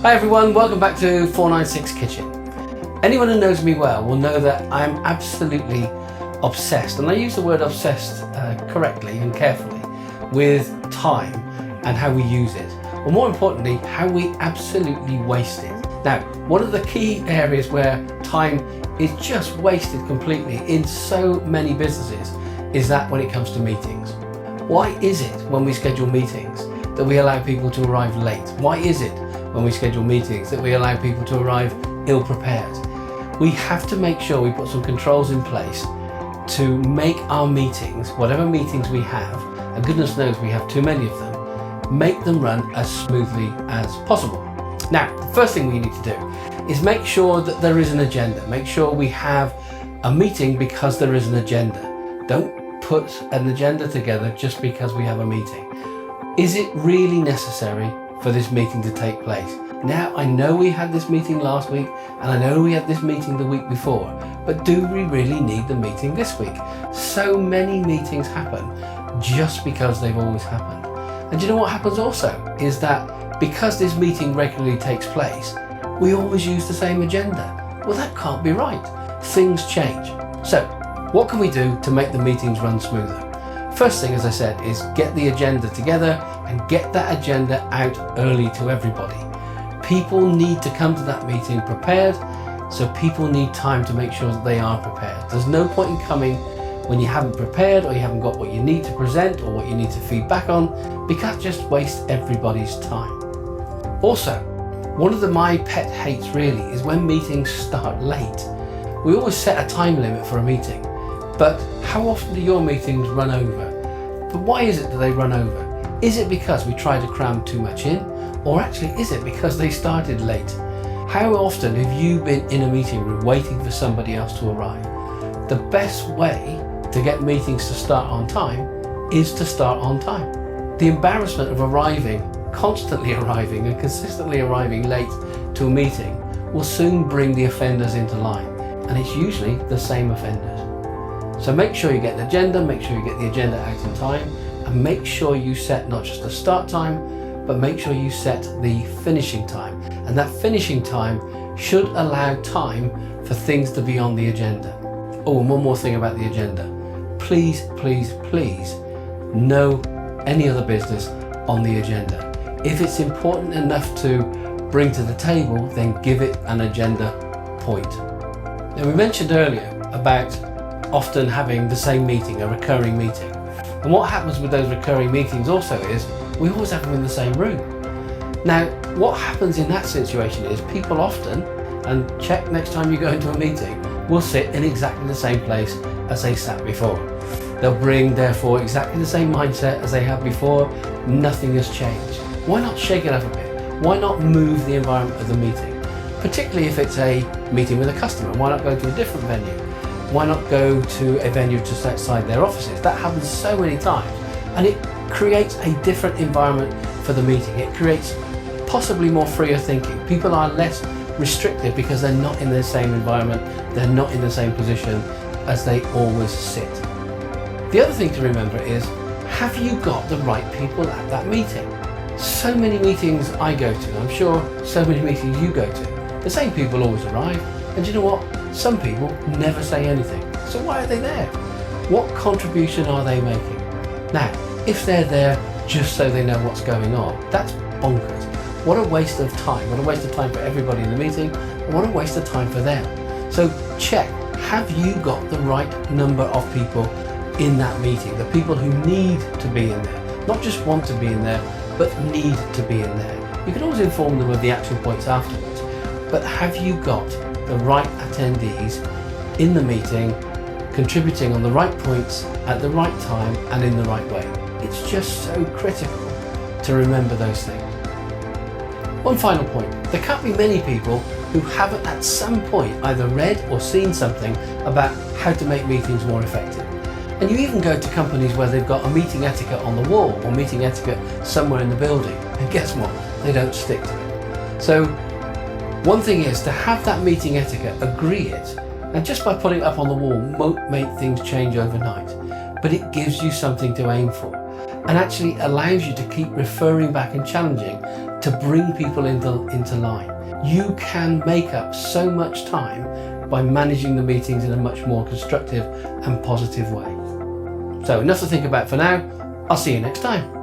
Hi everyone, welcome back to 496 Kitchen. Anyone who knows me well will know that I'm absolutely obsessed, and I use the word obsessed correctly and carefully, with time and how we use it. Or more importantly, how we absolutely waste it. Now, one of the key areas where time is just wasted completely in so many businesses is that when it comes to meetings. Why is it when we schedule meetings that we allow people to arrive late? Why is it when we schedule meetings that we allow people to arrive ill-prepared? We have to make sure we put some controls in place to make our meetings, whatever meetings we have, and goodness knows we have too many of them, make them run as smoothly as possible. Now, the first thing we need to do is make sure that there is an agenda. Make sure we have a meeting because there is an agenda. Don't put an agenda together just because we have a meeting. Is it really necessary for this meeting to take place? Now, I know we had this meeting last week and I know we had this meeting the week before, but do we really need the meeting this week? So many meetings happen just because they've always happened. And you know what happens also is that because this meeting regularly takes place, we always use the same agenda. Well, that can't be right. Things change. So what can we do to make the meetings run smoother? First thing, as I said, is get the agenda together and get that agenda out early to everybody. People need to come to that meeting prepared, so people need time to make sure that they are prepared. There's no point in coming when you haven't prepared or you haven't got what you need to present or what you need to feed back on, because that just wastes everybody's time. Also, one of my pet hates really is when meetings start late. We always set a time limit for a meeting, but how often do your meetings run over? But why is it that they run over? Is it because we try to cram too much in? Or actually, is it because they started late? How often have you been in a meeting room waiting for somebody else to arrive? The best way to get meetings to start on time is to start on time. The embarrassment of constantly arriving and consistently arriving late to a meeting will soon bring the offenders into line, and it's usually the same offenders. So make sure you get an agenda, make sure you get the agenda out in time, and make sure you set not just the start time, but make sure you set the finishing time. And that finishing time should allow time for things to be on the agenda. Oh, and one more thing about the agenda. Please, please, please, no any other business on the agenda. If it's important enough to bring to the table, then give it an agenda point. Now, we mentioned earlier about often having the same meeting, a recurring meeting. And what happens with those recurring meetings also is we always have them in the same room. Now, what happens in that situation is people often, and check next time you go into a meeting, will sit in exactly the same place as they sat before. They'll bring, therefore, exactly the same mindset as they had before. Nothing has changed. Why not shake it up a bit? Why not move the environment of the meeting? Particularly if it's a meeting with a customer, why not go to a different venue? Why not go to a venue just outside their offices? That happens so many times, and it creates a different environment for the meeting. It creates possibly more freer thinking. People are less restricted because they're not in the same environment, they're not in the same position as they always sit. The other thing to remember is, have you got the right people at that meeting? So many meetings I go to, I'm sure so many meetings you go to, the same people always arrive, and you know what? Some people never say anything. So why are they there? What contribution are they making? Now, if they're there just so they know what's going on, that's bonkers. What a waste of time. What a waste of time for everybody in the meeting, and what a waste of time for them. So check, have you got the right number of people in that meeting? The people who need to be in there, not just want to be in there, but need to be in there. You can always inform them of the action points afterwards, but have you got the right attendees in the meeting, contributing on the right points at the right time and in the right way? It's just so critical to remember those things. One final point, there can't be many people who haven't at some point either read or seen something about how to make meetings more effective. And you even go to companies where they've got a meeting etiquette on the wall or meeting etiquette somewhere in the building, and guess what? They don't stick to it. So one thing is to have that meeting etiquette, agree it, and just by putting it up on the wall won't make things change overnight, but it gives you something to aim for and actually allows you to keep referring back and challenging to bring people into line. You can make up so much time by managing the meetings in a much more constructive and positive way. So enough to think about for now. I'll see you next time.